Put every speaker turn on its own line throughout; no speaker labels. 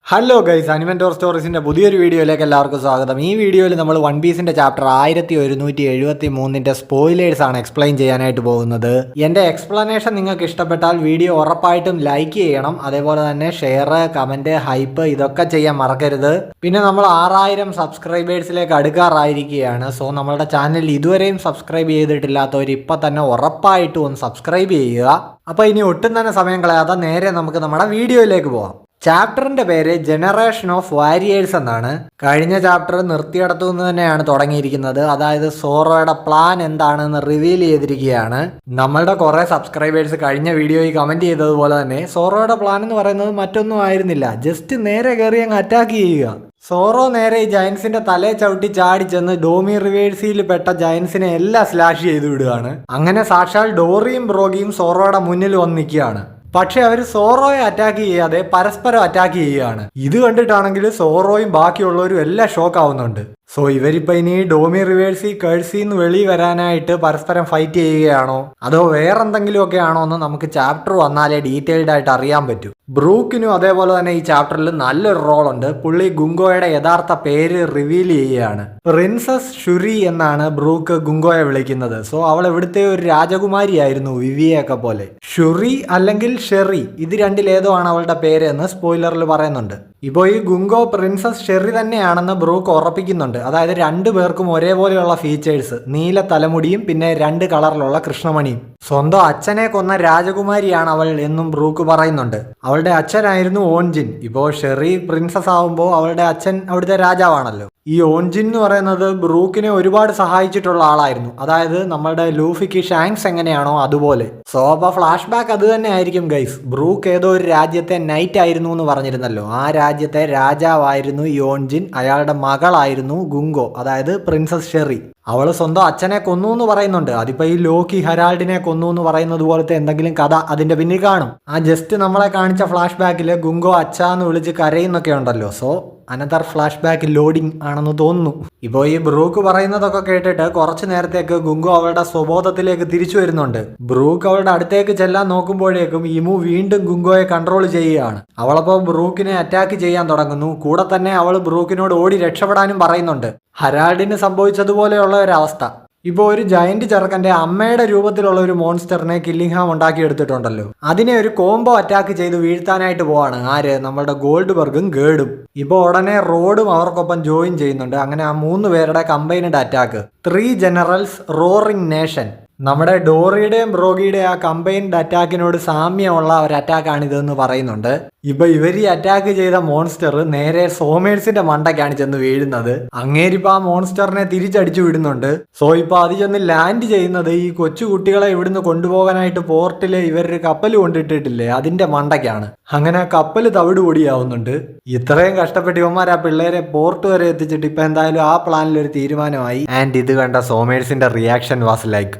Hello guys, അനിമെന്റോർ സ്റ്റോറീസിന്റെ പുതിയൊരു വീഡിയോയിലേക്ക് എല്ലാവർക്കും സ്വാഗതം. ഈ വീഡിയോയിൽ നമ്മൾ വൺ പീസിന്റെ ചാപ്റ്റർ 1173 സ്പോയിലേഴ്സ് ആണ് എക്സ്പ്ലെയിൻ ചെയ്യാനായിട്ട് പോകുന്നത്. എന്റെ എക്സ്പ്ലനേഷൻ നിങ്ങൾക്ക് ഇഷ്ടപ്പെട്ടാൽ വീഡിയോ ഉറപ്പായിട്ടും ലൈക്ക് ചെയ്യണം. അതേപോലെ തന്നെ ഷെയർ, കമന്റ്, ഹൈപ്പ് ഇതൊക്കെ ചെയ്യാൻ മറക്കരുത്. പിന്നെ നമ്മൾ 6000 സബ്സ്ക്രൈബേഴ്സിലേക്ക് അടുക്കാറായിരിക്കുകയാണ്. സോ നമ്മളുടെ ചാനൽ ഇതുവരെയും സബ്സ്ക്രൈബ് ചെയ്തിട്ടില്ലാത്തവർ ഇപ്പം തന്നെ ഉറപ്പായിട്ടും ഒന്ന് സബ്സ്ക്രൈബ് ചെയ്യുക. അപ്പോൾ ഇനി ഒട്ടും തന്നെ സമയം കളയാതെ നേരെ നമുക്ക് നമ്മുടെ വീഡിയോയിലേക്ക് പോകാം. ചാപ്റ്ററിന്റെ പേര് ജനറേഷൻ ഓഫ് വാരിയേഴ്സ് എന്നാണ്. കഴിഞ്ഞ ചാപ്റ്റർ നിർത്തിയിടത്തുനിന്ന് തന്നെയാണ് തുടങ്ങിയിരിക്കുന്നത്. അതായത് സോറോയുടെ പ്ലാൻ എന്താണെന്ന് റിവീൽ ചെയ്തിരിക്കുകയാണ്. നമ്മളുടെ കുറെ സബ്സ്ക്രൈബേഴ്സ് കഴിഞ്ഞ വീഡിയോയിൽ കമന്റ് ചെയ്തതുപോലെ തന്നെ സോറോയുടെ പ്ലാൻ എന്ന് പറയുന്നത് മറ്റൊന്നും ആയിരുന്നില്ല, ജസ്റ്റ് നേരെ കയറി അങ്ങ് അറ്റാക്ക് ചെയ്യുക. സോറോ നേരെ ഈ ജയൻസിന്റെ തലയെ ചവിട്ടി ചാടി ചെന്ന് ഡോമി റിവേഴ്സിയിൽ പെട്ട ജയൻസിനെ എല്ലാം സ്ലാഷ് ചെയ്തു വിടുകയാണ്. അങ്ങനെ സാക്ഷാൽ ഡോറിയും ബ്രോഗിയും സോറോയുടെ മുന്നിൽ വന്ന് നിൽക്കുകയാണ്. പക്ഷെ അവർ സോറോയെ അറ്റാക്ക് ചെയ്യാതെ പരസ്പരം അറ്റാക്ക് ചെയ്യുകയാണ്. ഇത് കണ്ടിട്ടാണെങ്കിൽ സോറോയും ബാക്കിയുള്ളവരും എല്ലാം ഷോക്ക് ആവുന്നുണ്ട്. സോ ഇവരിപ്പോ ഇനി ഡോമി റിവേഴ്സി കേഴ്സിന്ന് വെളി വരാനായിട്ട് പരസ്പരം ഫൈറ്റ് ചെയ്യുകയാണോ അതോ വേറെന്തെങ്കിലും ഒക്കെ ആണോ എന്ന് നമുക്ക് ചാപ്റ്റർ വന്നാലേ ഡീറ്റെയിൽഡ് ആയിട്ട് അറിയാൻ പറ്റൂ. ബ്രൂക്കിനും അതേപോലെ തന്നെ ഈ ചാപ്റ്ററിൽ നല്ലൊരു റോൾ ഉണ്ട്. പുള്ളി ഗുങ്കോയുടെ യഥാർത്ഥ പേര് റിവീൽ ചെയ്യുകയാണ്. പ്രിൻസസ് ഷുറി എന്നാണ് ബ്രൂക്ക് ഗുങ്കോയെ വിളിക്കുന്നത്. സോ അവൾ ഇവിടുത്തെ ഒരു രാജകുമാരിയായിരുന്നു, വിവിയൊക്കെ പോലെ. ഷുറി അല്ലെങ്കിൽ ഷെറി, ഇത് രണ്ടിലേതോ ആണ് അവളുടെ പേര് എന്ന് സ്പോയിലറിൽ പറയുന്നുണ്ട്. ഇപ്പോൾ ഈ ഗുങ്കോ പ്രിൻസസ് ഷെറി തന്നെയാണെന്ന് ബ്രൂക്ക് ഉറപ്പിക്കുന്നുണ്ട്. അതായത് രണ്ടു പേർക്കും ഒരേപോലെയുള്ള ഫീച്ചേഴ്സ്, നീല തലമുടിയും പിന്നെ 2 കളറിലുള്ള കൃഷ്ണമണിയും. സ്വന്തം അച്ഛനെ കൊന്ന രാജകുമാരിയാണ് അവൾ എന്നും ബ്രൂക്ക് പറയുന്നുണ്ട്. അവളുടെ അച്ഛനായിരുന്നു ഓൺജിൻ. ഇപ്പോൾ ഷെറി പ്രിൻസസ് ആവുമ്പോൾ അവളുടെ അച്ഛൻ അവിടുത്തെ രാജാവാണല്ലോ. ഈ ഓൺജിൻ എന്ന് പറയുന്നത് ബ്രൂക്കിനെ ഒരുപാട് സഹായിച്ചിട്ടുള്ള ആളായിരുന്നു. അതായത് നമ്മളുടെ ലൂഫിക്ക് ഷാങ്സ് എങ്ങനെയാണോ അതുപോലെ. സോ അപ്പോൾ ഫ്ലാഷ് ബാക്ക് അത് തന്നെ ആയിരിക്കും ഗൈസ്. ബ്രൂക്ക് ഏതോ ഒരു രാജ്യത്തെ നൈറ്റ് ആയിരുന്നു എന്ന് പറഞ്ഞിരുന്നല്ലോ. ആ രാജ്യത്തെ രാജാവായിരുന്നു ഈ ഓൺജിൻ. അയാളുടെ മകളായിരുന്നു ഗുങ്കോ, അതായത് പ്രിൻസസ് ഷെറി. അവള് സ്വന്തം അച്ഛനെ കൊന്നു എന്ന് പറയുന്നുണ്ട്. അതിപ്പോ ഈ ലോക്കി ഹെറാൾഡിനെ കൊന്നു എന്ന് പറയുന്നത് പോലത്തെ എന്തെങ്കിലും കഥ അതിന്റെ പിന്നിൽ കാണും. ആ ജസ്റ്റ് നമ്മളെ കാണിച്ച ഫ്ലാഷ് ബാക്കില് ഗുങ്കോ അച്ഛാന്ന് വിളിച്ച് കരയുന്നൊക്കെ ഉണ്ടല്ലോ. So another flash back loading ആണെന്ന് തോന്നുന്നു. ഇപ്പോൾ ഈ ബ്രൂക്ക് പറയുന്നതൊക്കെ കേട്ടിട്ട് കുറച്ചു നേരത്തേക്ക് ഗുങ്കോ അവളുടെ സ്വബോധത്തിലേക്ക് തിരിച്ചു വരുന്നുണ്ട്. ബ്രൂക്ക് അവളുടെ അടുത്തേക്ക് ചെല്ലാൻ നോക്കുമ്പോഴേക്കും ഇമു വീണ്ടും ഗുങ്കോയെ കൺട്രോൾ ചെയ്യുകയാണ്. അവളപ്പോൾ ബ്രൂക്കിനെ അറ്റാക്ക് ചെയ്യാൻ തുടങ്ങുന്നു. കൂടെ തന്നെ അവൾ ബ്രൂക്കിനോട് ഓടി രക്ഷപ്പെടാനും പറയുന്നുണ്ട്. ഹെറാൾഡിന് സംഭവിച്ചതുപോലെയുള്ള ഒരവസ്ഥ. ഇപ്പോൾ ഒരു ജയന്റ് ചെറുക്കന്റെ അമ്മയുടെ രൂപത്തിലുള്ള ഒരു മോൺസ്റ്ററിനെ കില്ലിംഗ്ഹാം ഉണ്ടാക്കിയെടുത്തിട്ടുണ്ടല്ലോ. അതിനെ ഒരു കോംബോ അറ്റാക്ക് ചെയ്ത് വീഴ്ത്താനായിട്ട് പോവാണ്. ആര്? നമ്മളുടെ ഗോൾഡ്ബർഗും ഗേഡും. ഇപ്പോൾ ഉടനെ റോഡും അവർക്കൊപ്പം ജോയിൻ ചെയ്യുന്നുണ്ട്. അങ്ങനെ ആ 3 പേരുടെ combined attack. 3 generals roaring nation. നമ്മുടെ ഡോറിയുടെയും ബ്രോഗിയുടെയും ആ കമ്പൈൻഡ് അറ്റാക്കിനോട് സാമ്യമുള്ള ഒരു അറ്റാക്കാണിതെന്ന് പറയുന്നുണ്ട്. ഇപ്പൊ ഇവർ ഈ അറ്റാക്ക് ചെയ്ത മോൺസ്റ്റർ നേരെ സോമേഴ്സിന്റെ മണ്ടയ്ക്കാണ് ചെന്ന് വീഴുന്നത്. അങ്ങേരിപ്പോ ആ മോൺസ്റ്ററിനെ തിരിച്ചടിച്ചു വിടുന്നുണ്ട്. സോ ഇപ്പൊ അത് ചെന്ന് ലാൻഡ് ചെയ്യുന്നത് ഈ കൊച്ചു കുട്ടികളെ ഇവിടുന്ന് കൊണ്ടുപോകാനായിട്ട് പോർട്ടില് ഇവരൊരു കപ്പൽ കൊണ്ടിട്ടിട്ടില്ലേ, അതിന്റെ മണ്ടയ്ക്കാണ്. അങ്ങനെ ആ കപ്പൽ തവിട് പൊടിയാവുന്നുണ്ട്. ഇത്രയും കഷ്ടപ്പെട്ട് ഇവന്മാർ ആ പിള്ളേരെ പോർട്ട് വരെ എത്തിച്ചിട്ട് ഇപ്പൊ എന്തായാലും ആ പ്ലാനിൽ ഒരു തീരുമാനമായി. ആൻഡ് ഇത് കണ്ട സോമേഴ്സിന്റെ റിയാക്ഷൻ വാസ് ലൈക്ക്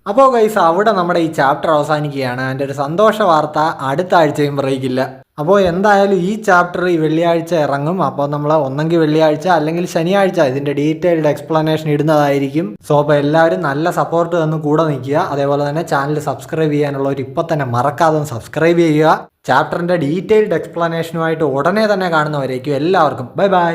അപ്പോ ഗൈസ്, അവിടെ നമ്മുടെ ഈ ചാപ്റ്റർ അവസാനിക്കുകയാണ്. എൻ്റെ ഒരു സന്തോഷ വാർത്ത, അടുത്ത ആഴ്ചയും ബ്രേക്കില്ല. അപ്പോൾ എന്തായാലും ഈ ചാപ്റ്റർ ഈ വെള്ളിയാഴ്ച ഇറങ്ങും. അപ്പോൾ നമ്മൾ ഒന്നെങ്കിൽ വെള്ളിയാഴ്ച അല്ലെങ്കിൽ ശനിയാഴ്ച ഇതിന്റെ ഡീറ്റെയിൽഡ് എക്സ്പ്ലനേഷൻ ഇടുന്നതായിരിക്കും. സോ അപ്പോൾ എല്ലാവരും നല്ല സപ്പോർട്ട് തന്ന് കൂടെ നിൽക്കുക. അതേപോലെ തന്നെ ചാനൽ സബ്സ്ക്രൈബ് ചെയ്യാനുള്ളവർ ഇപ്പം തന്നെ മറക്കാതെ സബ്സ്ക്രൈബ് ചെയ്യുക. ചാപ്റ്ററിന്റെ ഡീറ്റെയിൽഡ് എക്സ്പ്ലനേഷനുമായിട്ട് ഉടനെ തന്നെ കാണുന്നവരേക്കും എല്ലാവർക്കും ബൈ ബൈ.